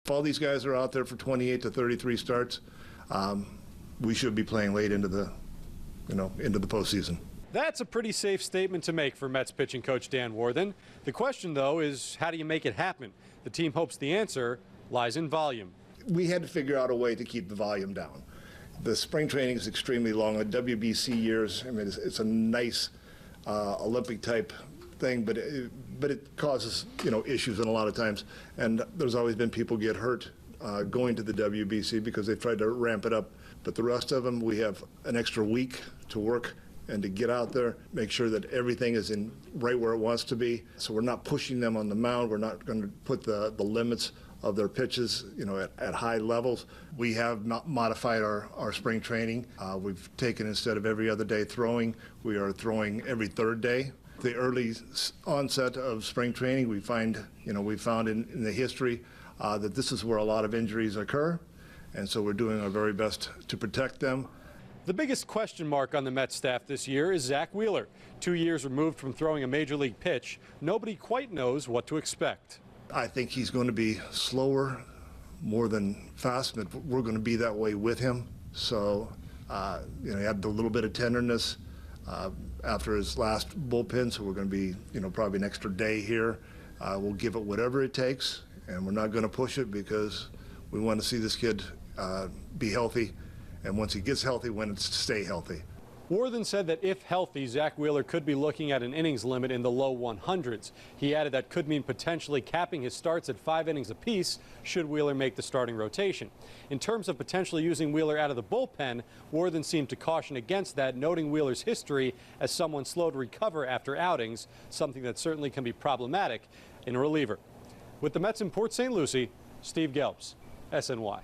If all these guys are out there for 28 to 33 starts, we should be playing late into the postseason. That's a pretty safe statement to make for Mets pitching coach Dan Warthen. The question, though, is how do you make it happen? The team hopes the answer lies in volume. We had to figure out a way to keep the volume down. The spring training is extremely long. The WBC years, I mean, it's a nice Olympic type thing, but it causes issues in a lot of times. And there's always been people get hurt going to the WBC because they've tried to ramp it up. But the rest of them, we have an extra week to work and to get out there, make sure that everything is in right where it wants to be. So we're not pushing them on the mound. We're not going to put the limits of their pitches, at high levels. We have not modified our spring training. We've taken, instead of every other day throwing, we are throwing every third day. The early onset of spring training, we found in the history that this is where a lot of injuries occur, and so we're doing our very best to protect them. The biggest question mark on the Mets staff this year is Zack Wheeler. 2 years removed from throwing a major league pitch, nobody quite knows what to expect. I think he's going to be slower more than fast, but we're going to be that way with him. So, he had a little bit of tenderness after his last bullpen, so we're going to be, probably an extra day here. We'll give it whatever it takes, and we're not going to push it because we want to see this kid be healthy. And once he gets healthy, we want him to stay healthy. Warthen said that if healthy, Zack Wheeler could be looking at an innings limit in the low 100s. He added that could mean potentially capping his starts at 5 innings apiece should Wheeler make the starting rotation. In terms of potentially using Wheeler out of the bullpen, Warthen seemed to caution against that, noting Wheeler's history as someone slow to recover after outings, something that certainly can be problematic in a reliever. With the Mets in Port St. Lucie, Steve Gelbs, SNY.